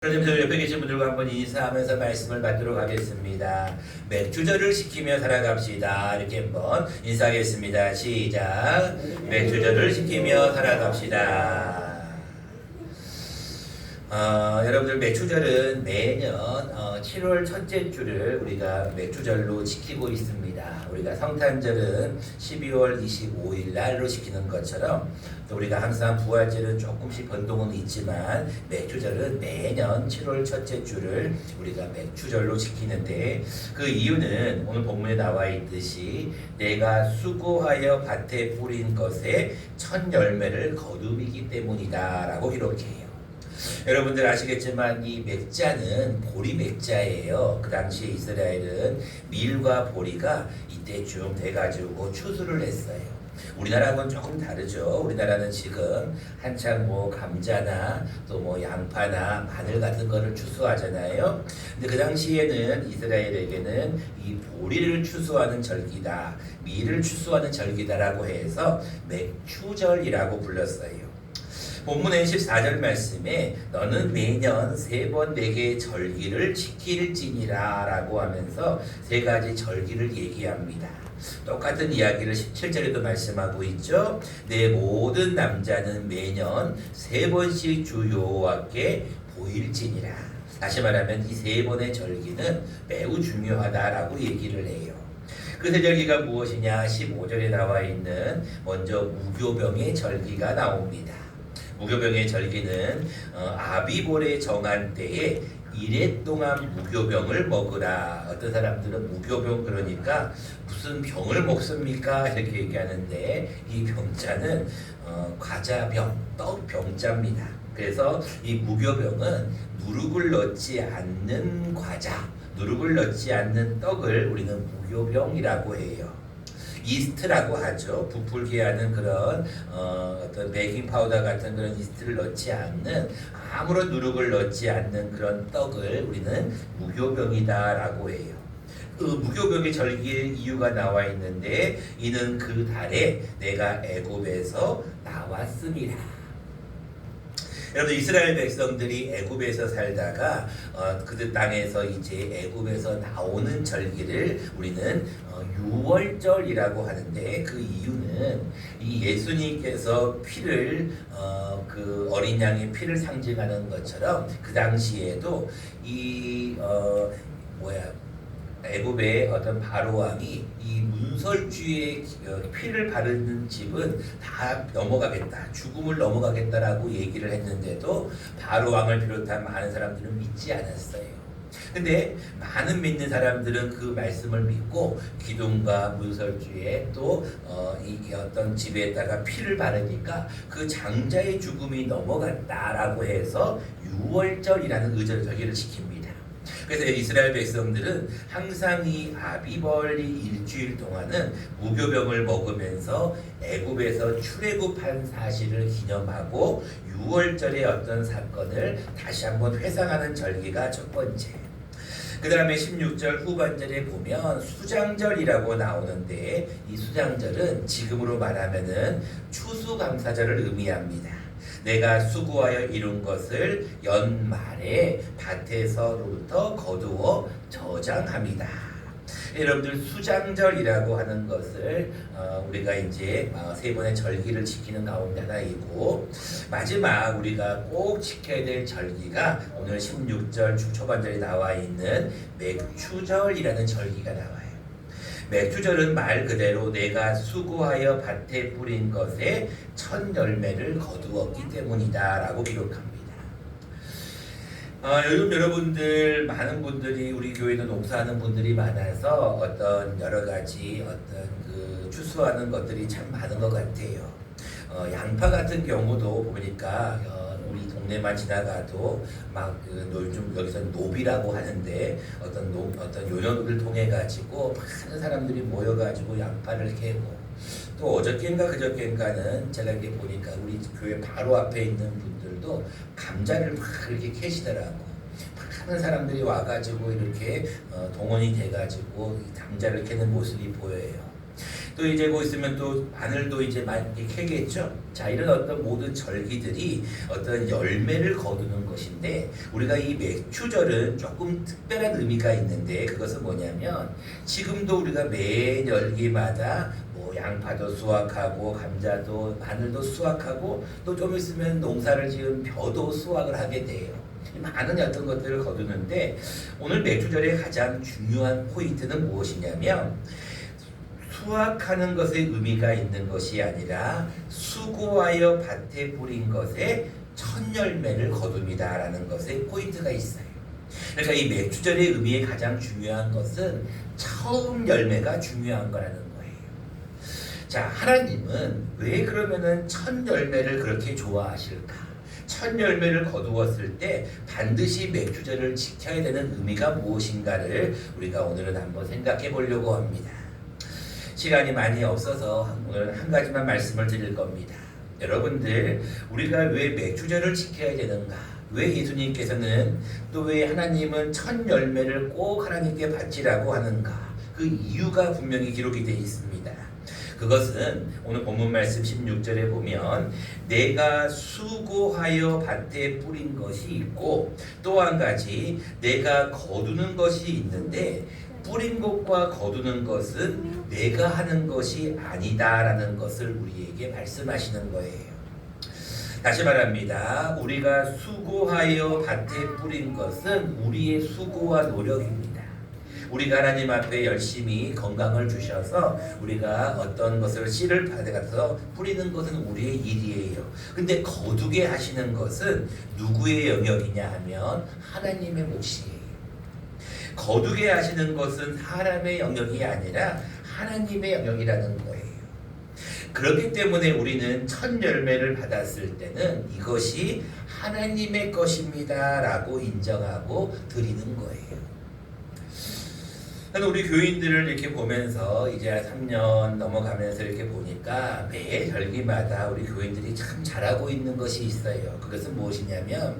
그럼 저 옆에 계신 분들과 한번 인사하면서 말씀을 받도록 하겠습니다. 맥주절을 지키며 살아갑시다. 이렇게 한번 인사하겠습니다. 시작. 맥주절을 지키며 살아갑시다. 여러분들 맥주절은 매년 7월 첫째 주를 우리가 맥주절로 지키고 있습니다. 우리가 성탄절은 12월 25일 날로 지키는 것처럼 또 우리가 항상 부활절은 조금씩 변동은 있지만 맥주절은 매년 7월 첫째 주를 우리가 맥주절로 지키는데 그 이유는 오늘 본문에 나와 있듯이 내가 수고하여 밭에 뿌린 것에 첫 열매를 거두이기 때문이다 라고 기록해요. 여러분들 아시겠지만 이 맥자는 보리 맥자예요. 그 당시에 이스라엘은 밀과 보리가 이때쯤 돼가지고 추수를 했어요. 우리나라하고는 조금 다르죠. 우리나라는 지금 한창 감자나 또 양파나 마늘 같은 거를 추수하잖아요. 근데 그 당시에는 이스라엘에게는 이 보리를 추수하는 절기다, 밀을 추수하는 절기다라고 해서 맥추절이라고 불렀어요. 본문의 14절 말씀에 너는 매년 3번 내게 절기를 지킬지니라 라고 하면서 3가지 절기를 얘기합니다. 똑같은 이야기를 17절에도 말씀하고 있죠. 내 모든 남자는 매년 3번씩 주 여호와께 보일지니라. 다시 말하면 이 3번의 절기는 매우 중요하다라고 얘기를 해요. 그 세 절기가 무엇이냐? 15절에 나와 있는 먼저 무교병의 절기가 나옵니다. 무교병의 절기는 아비볼의 정한 때에 1해 동안 무교병을 먹으라. 어떤 사람들은 무교병 그러니까 무슨 병을 먹습니까? 이렇게 얘기하는데 이 병자는 과자병, 떡병자입니다. 그래서 이 무교병은 누룩을 넣지 않는 과자, 누룩을 넣지 않는 떡을 우리는 무교병이라고 해요. 이스트라고 하죠. 부풀게 하는 그런 어떤 베이킹 파우더 같은 그런 이스트를 넣지 않는 아무런 누룩을 넣지 않는 그런 떡을 우리는 무교병이다라고 해요. 그 무교병의 절기의 이유가 나와 있는데 이는 그 달에 내가 애굽에서 나왔습니다. 여러분 이스라엘 백성들이 애굽에서 살다가 그 땅에서 이제 애굽에서 나오는 절기를 우리는 유월절이라고 하는데 그 이유는 이 예수님께서 피를 그 어린 양의 피를 상징하는 것처럼 그 당시에도 이 애굽의 어떤 바로 왕이 이 문설주의 피를 바르는 집은 다 넘어가겠다, 죽음을 넘어가겠다라고 얘기를 했는데도 바로 왕을 비롯한 많은 사람들은 믿지 않았어요. 근데 많은 믿는 사람들은 그 말씀을 믿고 기둥과 문설주에 또 이 어떤 집에다가 피를 바르니까 그 장자의 죽음이 넘어갔다라고 해서 유월절이라는 절기를 지킵니다. 그래서 이스라엘 백성들은 항상 이 아비벌리 일주일 동안은 무교병을 먹으면서 애굽에서 출애굽한 사실을 기념하고 유월절의 어떤 사건을 다시 한번 회상하는 절기가 첫 번째. 그 다음에 16절 후반절에 보면 수장절이라고 나오는데 이 수장절은 지금으로 말하면은 추수감사절을 의미합니다. 내가 수고하여 이룬 것을 연말에 밭에서로부터 거두어 저장합니다. 여러분들 수장절이라고 하는 것을 우리가 이제 3번의 절기를 지키는 가운데 하나이고 마지막 우리가 꼭 지켜야 될 절기가 오늘 16절 초반절에 나와 있는 맥추절이라는 절기가 나와요. 맥주절은 말 그대로 내가 수고하여 밭에 뿌린 것에 첫 열매를 거두었기 때문이다 라고 기록합니다. 요즘 여러분들 많은 분들이 우리 교회는 농사하는 분들이 많아서 어떤 여러 가지 어떤 그 추수하는 것들이 참 많은 것 같아요. 양파 같은 경우도 보니까 우리 동네만 지나가도 막 요즘 여기서 노비라고 하는데 어떤 요령을 통해 가지고 많은 사람들이 모여 가지고 양파를 캐고 또 어저께인가 그저께인가는 제가 이렇게 보니까 우리 교회 바로 앞에 있는 분들도 감자를 막 이렇게 캐시더라고. 많은 사람들이 와가지고 이렇게 동원이 돼가지고 감자를 캐는 모습이 보여요. 또 이제 뭐 있으면 또 마늘도 이제 많이 캐겠죠. 자, 이런 어떤 모든 절기들이 어떤 열매를 거두는 것인데, 우리가 이 맥추절은 조금 특별한 의미가 있는데, 그것은 뭐냐면 지금도 우리가 매 열기마다 뭐 양파도 수확하고 감자도 마늘도 수확하고 또 좀 있으면 농사를 지은 벼도 수확을 하게 돼요. 많은 어떤 것들을 거두는데, 오늘 맥주절의 가장 중요한 포인트는 무엇이냐면 수확하는 것에 의미가 있는 것이 아니라 수고하여 밭에 뿌린 것에 첫 열매를 거둡니다라는 것에 포인트가 있어요. 그러니까 이 맥주절의 의미의 가장 중요한 것은 처음 열매가 중요한 거라는 거예요. 자, 하나님은 왜 그러면은 첫 열매를 그렇게 좋아하실까? 첫 열매를 거두었을 때 반드시 맥주절을 지켜야 되는 의미가 무엇인가를 우리가 오늘은 한번 생각해 보려고 합니다. 시간이 많이 없어서 오늘 한 가지만 말씀을 드릴 겁니다. 여러분들, 우리가 왜 맥주절을 지켜야 되는가? 왜 예수님께서는 또 왜 하나님은 첫 열매를 꼭 하나님께 바치라고 하는가? 그 이유가 분명히 기록이 되어 있습니다. 그것은 오늘 본문 말씀 16절에 보면 내가 수고하여 밭에 뿌린 것이 있고 또 한 가지 내가 거두는 것이 있는데 뿌린 것과 거두는 것은 내가 하는 것이 아니다라는 것을 우리에게 말씀하시는 거예요. 다시 말합니다. 우리가 수고하여 밭에 뿌린 것은 우리의 수고와 노력입니다. 우리가 하나님 앞에 열심히 건강을 주셔서 우리가 어떤 것을 씨를 받아서 뿌리는 것은 우리의 일이에요. 근데 거두게 하시는 것은 누구의 영역이냐 하면 하나님의 몫이에요. 거두게 하시는 것은 사람의 영역이 아니라 하나님의 영역이라는 거예요. 그렇기 때문에 우리는 첫 열매를 받았을 때는 이것이 하나님의 것입니다 라고 인정하고 드리는 거예요. 우리 교인들을 이렇게 보면서 이제 3년 넘어가면서 이렇게 보니까 매 절기마다 우리 교인들이 참 잘하고 있는 것이 있어요. 그것은 무엇이냐면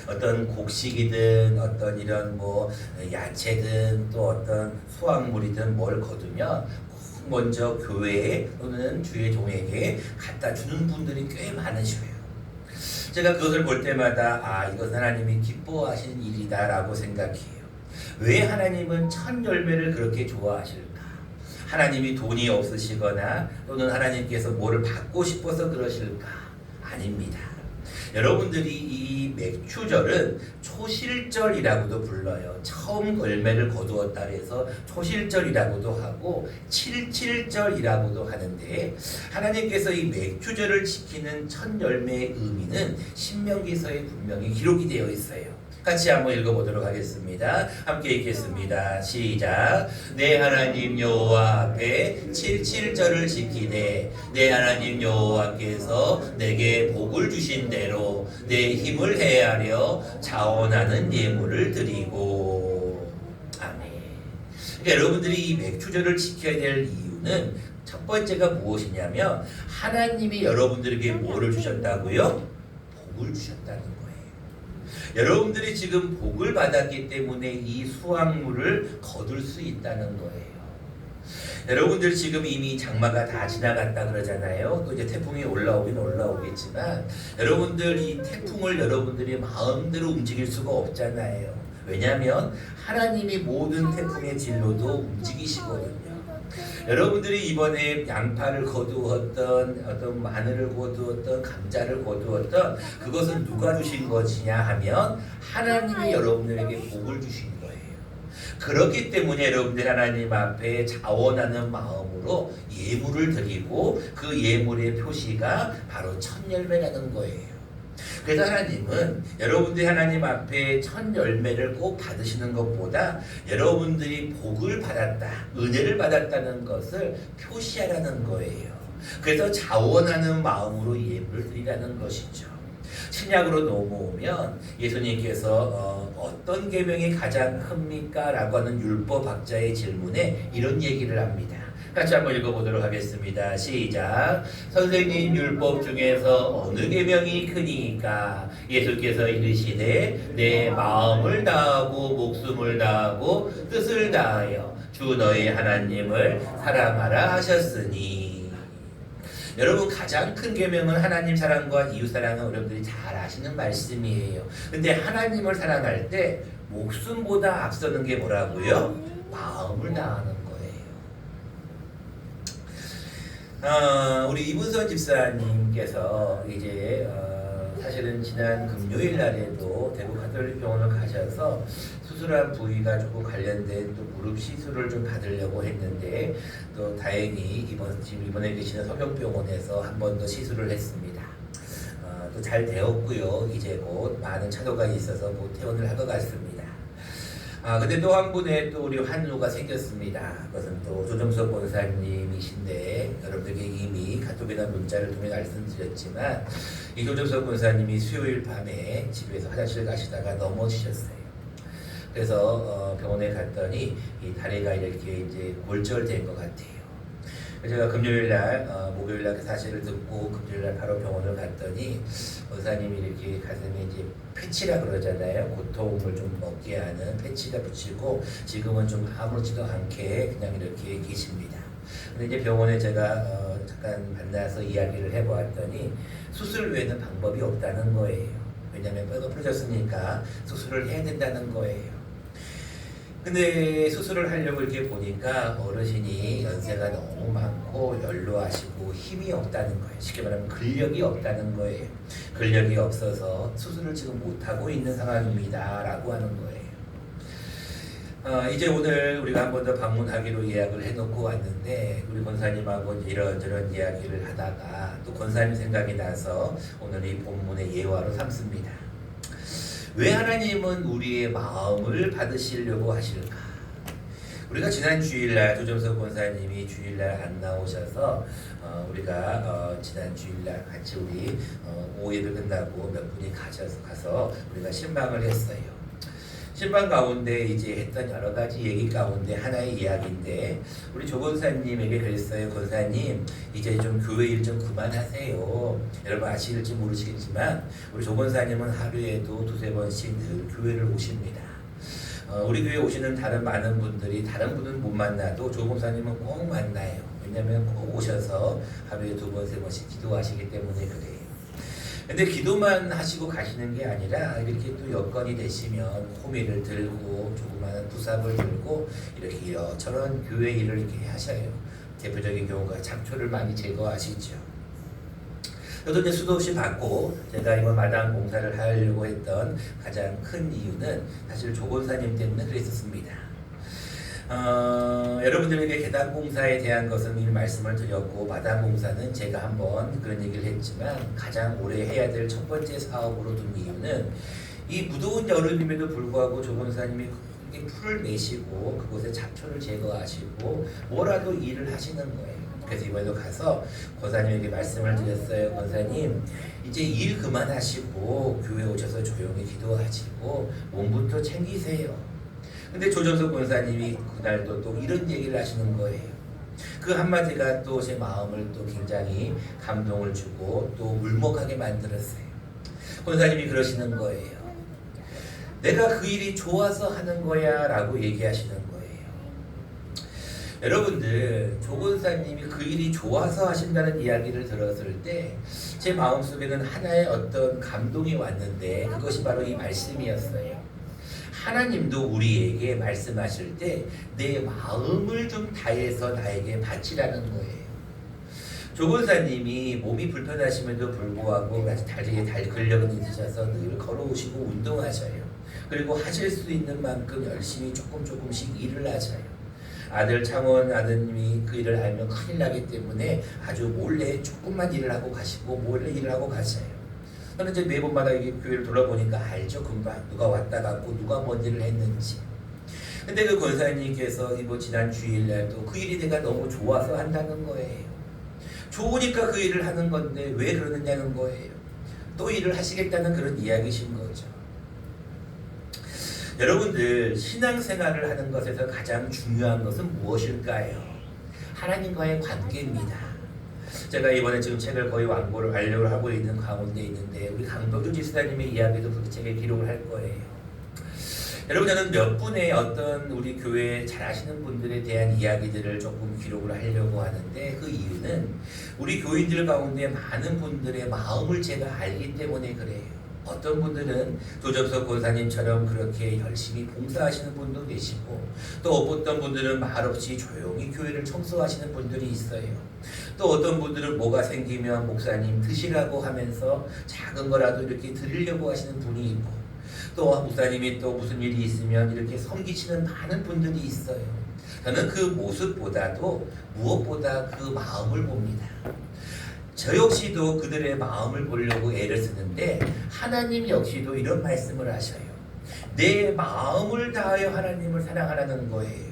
어떤 곡식이든 어떤 이런 뭐 야채든 또 어떤 수확물이든 뭘 거두면 먼저 교회에 또는 주의 종에게 갖다 주는 분들이 꽤 많으셔요. 제가 그것을 볼 때마다 이것은 하나님이 기뻐하시는 일이다라고 생각해요. 왜 하나님은 첫 열매를 그렇게 좋아하실까? 하나님이 돈이 없으시거나 또는 하나님께서 뭐를 받고 싶어서 그러실까? 아닙니다. 여러분들이 이 맥추절은 초실절이라고도 불러요. 처음 열매를 거두었다 해서 초실절이라고도 하고 칠칠절이라고도 하는데, 하나님께서 이 맥추절을 지키는 첫 열매의 의미는 신명기서에 분명히 기록이 되어 있어요. 같이 한번 읽어보도록 하겠습니다. 함께 읽겠습니다. 시작. 내 하나님 여호와 앞에 칠칠절을 지키되 내 하나님 여호와께서 내게 복을 주신 대로 내 힘을 헤아려 자원하는 예물을 드리고. 아멘. 그러니까 여러분들이 이 맥추절을 지켜야 될 이유는 첫 번째가 무엇이냐면 하나님이 여러분들에게 뭐를 주셨다고요? 복을 주셨다는 거예요. 여러분들이 지금 복을 받았기 때문에 이 수확물을 거둘 수 있다는 거예요. 여러분들 지금 이미 장마가 다 지나갔다 그러잖아요. 또 이제 태풍이 올라오긴 올라오겠지만 여러분들 이 태풍을 여러분들이 마음대로 움직일 수가 없잖아요. 왜냐하면 하나님이 모든 태풍의 진로도 움직이시거든요. 여러분들이 이번에 양파를 거두었던 어떤 마늘을 거두었던 감자를 거두었던 그것은 누가 주신 것이냐 하면 하나님이 여러분들에게 복을 주신 거예요. 그렇기 때문에 여러분들 하나님 앞에 자원하는 마음으로 예물을 드리고 그 예물의 표시가 바로 첫 열매라는 거예요. 그래서 하나님은 여러분들이 하나님 앞에 첫 열매를 꼭 받으시는 것보다 여러분들이 복을 받았다, 은혜를 받았다는 것을 표시하라는 거예요. 그래서 자원하는 마음으로 예물을 드리라는 것이죠. 신약으로 넘어오면 예수님께서 어떤 계명이 가장 큽니까? 라고 하는 율법학자의 질문에 이런 얘기를 합니다. 같이 한번 읽어보도록 하겠습니다. 시작. 선생님 율법 중에서 어느 계명이 크니까? 예수께서 이르시되 내 마음을 다하고 목숨을 다하고 뜻을 다하여 주 너희 하나님을 사랑하라 하셨으니. 여러분, 가장 큰 계명은 하나님 사랑과 이웃 사랑은 여러분들이 잘 아시는 말씀이에요. 근데 하나님을 사랑할 때 목숨보다 앞서는 게 뭐라고요? 마음을 다하는 거예요. 우리 이문선 집사님께서 이제 사실은 지난 금요일 날에도 대구 가톨릭병원을 가셔서 수술한 부위가 조금 관련된 또 무릎 시술을 좀 받으려고 했는데 또 다행히 지금 이번에 계시는 성경병원에서 한 번 더 시술을 했습니다. 또 잘 되었고요. 이제 곧 많은 차도가 있어서 곧 퇴원을 할 것 같습니다. 근데 또 한 분의 또 우리 환우가 생겼습니다. 그것은 또 조정석 권사님이신데 여러분들에게 이미 카톡이나 문자를 통해 말씀드렸지만 이 조정석 권사님이 수요일 밤에 집에서 화장실 가시다가 넘어지셨어요. 그래서 병원에 갔더니 이 다리가 이렇게 이제 골절된 것 같아요. 제가 금요일날, 목요일날 그 사실을 듣고 금요일날 바로 병원을 갔더니 의사님이 이렇게 가슴에 이제 패치라 그러잖아요. 고통을 좀 먹게 하는 패치가 붙이고 지금은 좀 아무렇지도 않게 그냥 이렇게 계십니다. 근데 이제 병원에 제가 잠깐 만나서 이야기를 해보았더니 수술 외에는 방법이 없다는 거예요. 왜냐하면 뼈가 부러졌으니까 수술을 해야 된다는 거예요. 근데 수술을 하려고 이렇게 보니까 어르신이 연세가 너무 많고 연로하시고 힘이 없다는 거예요. 쉽게 말하면 근력이 없다는 거예요. 근력이 없어서 수술을 지금 못하고 있는 상황입니다 라고 하는 거예요. 이제 오늘 우리가 한 번 더 방문하기로 예약을 해놓고 왔는데 우리 권사님하고 이런저런 이야기를 하다가 또 권사님 생각이 나서 오늘 이 본문의 예화로 삼습니다. 왜 하나님은 우리의 마음을 받으시려고 하실까? 우리가 지난 주일날 조정석 권사님이 주일날 안 나오셔서 우리가 지난 주일날 같이 우리 오예를 끝나고 몇 분이 가서 우리가 신방을 했어요. 신방 가운데 이제 했던 여러 가지 얘기 가운데 하나의 이야기인데 우리 조 권사님에게 그랬어요. 권사님 이제 좀 교회 일 좀 그만하세요. 여러분 아실지 모르시겠지만 우리 조 권사님은 하루에도 두세 번씩 늘 교회를 오십니다. 우리 교회 오시는 다른 많은 분들이 다른 분은 못 만나도 조 권사님은 꼭 만나요. 왜냐하면 꼭 오셔서 하루에 두 번, 세 번씩 기도하시기 때문에 그래요. 근데 기도만 하시고 가시는 게 아니라 이렇게 또 여건이 되시면 호미를 들고 조그마한 부삽을 들고 이렇게 이런저런 교회 일을 이렇게 하셔요. 대표적인 경우가 잡초를 많이 제거하시죠. 저도 이제 수도 없이 받고 제가 이번 마당 공사를 하려고 했던 가장 큰 이유는 사실 조 권사님 때문에 그랬었습니다. 여러분들에게 계단 공사에 대한 것은 이미 말씀을 드렸고 마당 공사는 제가 한번 그런 얘기를 했지만 가장 오래 해야 될 첫 번째 사업으로 둔 이유는 이 무더운 여름임에도 불구하고 조 권사님이 풀을 메시고 그곳에 잡초를 제거하시고 뭐라도 일을 하시는 거예요. 그래서 이번에도 가서 권사님에게 말씀을 드렸어요. 권사님 이제 일 그만하시고 교회 오셔서 조용히 기도하시고 몸부터 챙기세요. 근데 조정석 권사님이 그날도 또 이런 얘기를 하시는 거예요. 그 한마디가 또 제 마음을 또 굉장히 감동을 주고 또 울먹하게 만들었어요. 권사님이 그러시는 거예요. 내가 그 일이 좋아서 하는 거야 라고 얘기하시는 거예요. 여러분들 조 권사님이 그 일이 좋아서 하신다는 이야기를 들었을 때 제 마음속에는 하나의 어떤 감동이 왔는데 그것이 바로 이 말씀이었어요. 하나님도 우리에게 말씀하실 때 내 마음을 좀 다해서 나에게 바치라는 거예요. 조 권사님이 몸이 불편하심에도 불구하고 다리에 근력은 있으셔서 늘 걸어오시고 운동하셔요. 그리고 하실 수 있는 만큼 열심히 조금씩 일을 하셔요. 아들 창원 아드님이 그 일을 알면 큰일 나기 때문에 아주 몰래 조금만 일을 하고 가시고 몰래 일을 하고 가셔요. 저는 이제 매번마다 이게 교회를 돌아보니까 알죠. 금방 누가 왔다 갔고 누가 뭔 일을 했는지. 근데 그 권사님께서 이번 지난 주일날도 그 일이 내가 너무 좋아서 한다는 거예요. 좋으니까 그 일을 하는 건데 왜 그러느냐는 거예요. 또 일을 하시겠다는 그런 이야기신 거죠. 여러분들 신앙생활을 하는 것에서 가장 중요한 것은 무엇일까요? 하나님과의 관계입니다. 제가 이번에 지금 책을 거의 완료를 하고 있는 가운데 있는데 우리 강덕주 지사님의 이야기도 그 책에 기록을 할 거예요. 여러분, 저는 몇 분의 어떤 우리 교회 잘 아시는 분들에 대한 이야기들을 조금 기록을 하려고 하는데, 그 이유는 우리 교인들 가운데 많은 분들의 마음을 제가 알기 때문에 그래요. 어떤 분들은 조정석 권사님처럼 그렇게 열심히 봉사하시는 분도 계시고, 또 어떤 분들은 말없이 조용히 교회를 청소하시는 분들이 있어요. 또 어떤 분들은 뭐가 생기면 목사님 드시라고 하면서 작은 거라도 이렇게 드리려고 하시는 분이 있고, 또 목사님이 또 무슨 일이 있으면 이렇게 섬기시는 많은 분들이 있어요. 저는 그 모습보다도 무엇보다 그 마음을 봅니다. 저 역시도 그들의 마음을 보려고 애를 쓰는데, 하나님 역시도 이런 말씀을 하셔요. 내 마음을 다하여 하나님을 사랑하라는 거예요.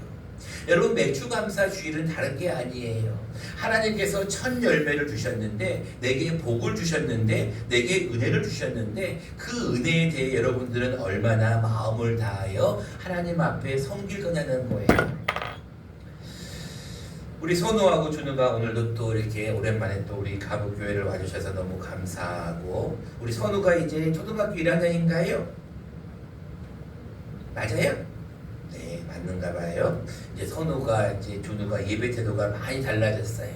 여러분, 맥주감사 주일은 다른 게 아니에요. 하나님께서 첫 열매를 주셨는데, 내게 복을 주셨는데, 내게 은혜를 주셨는데, 그 은혜에 대해 여러분들은 얼마나 마음을 다하여 하나님 앞에 섬길 거냐는 거예요. 우리 선우하고 준우가 오늘도 또 이렇게 오랜만에 또 우리 가부교회를 와주셔서 너무 감사하고, 우리 선우가 이제 초등학교 1학년인가요? 맞아요? 네, 맞는가 봐요. 이제 선우가 이제 준우가 예배 태도가 많이 달라졌어요.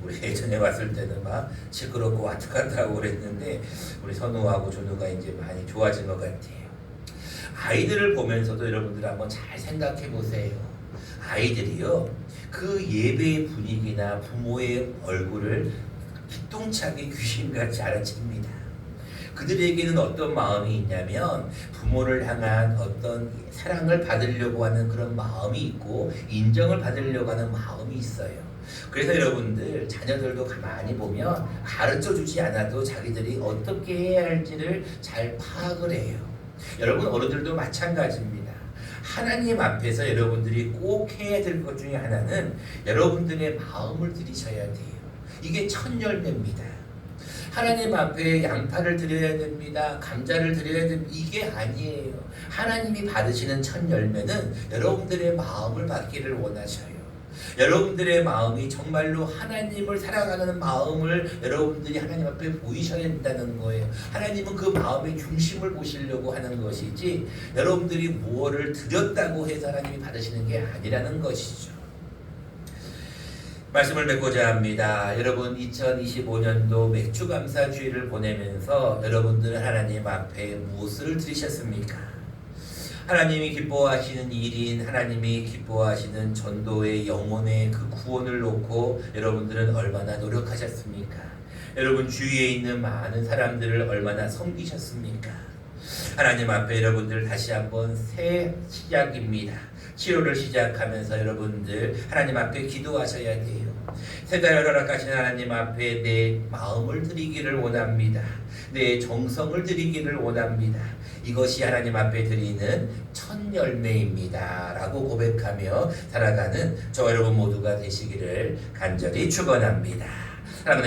우리 예전에 왔을 때는 막 시끄럽고 왔다 갔다 하고 그랬는데, 우리 선우하고 준우가 이제 많이 좋아진 것 같아요. 아이들을 보면서도 여러분들 한번 잘 생각해 보세요. 아이들이요, 그 예배의 분위기나 부모의 얼굴을 기똥차게 귀신같이 알아챕니다. 그들에게는 어떤 마음이 있냐면, 부모를 향한 어떤 사랑을 받으려고 하는 그런 마음이 있고, 인정을 받으려고 하는 마음이 있어요. 그래서 여러분들 자녀들도 가만히 보면 가르쳐주지 않아도 자기들이 어떻게 해야 할지를 잘 파악을 해요. 여러분, 어른들도 마찬가지입니다. 하나님 앞에서 여러분들이 꼭 해야 될 것 중에 하나는 여러분들의 마음을 들이셔야 돼요. 이게 첫 열매입니다. 하나님 앞에 양파를 드려야 됩니다. 감자를 드려야 됩니다. 이게 아니에요. 하나님이 받으시는 첫 열매는 여러분들의 마음을 받기를 원하셔요. 여러분들의 마음이 정말로 하나님을 사랑하는 마음을 여러분들이 하나님 앞에 보이셔야 된다는 거예요. 하나님은 그 마음의 중심을 보시려고 하는 것이지, 여러분들이 무엇을 드렸다고 해서 하나님이 받으시는 게 아니라는 것이죠. 말씀을 맺고자 합니다. 여러분, 2025년도 맥주감사주의를 보내면서 여러분들은 하나님 앞에 무엇을 드리셨습니까? 하나님이 기뻐하시는 일인, 하나님이 기뻐하시는 전도의 영혼의 그 구원을 놓고 여러분들은 얼마나 노력하셨습니까? 여러분 주위에 있는 많은 사람들을 얼마나 섬기셨습니까? 하나님 앞에 여러분들 다시 한번 새 시작입니다. 치료를 시작하면서 여러분들 하나님 앞에 기도하셔야 돼요. 세자를 허락하신 하나님 앞에 내 마음을 드리기를 원합니다. 내 정성을 드리기를 원합니다. 이것이 하나님 앞에 드리는 첫 열매입니다 라고 고백하며 살아가는 저 여러분 모두가 되시기를 간절히 축원합니다. 사랑하는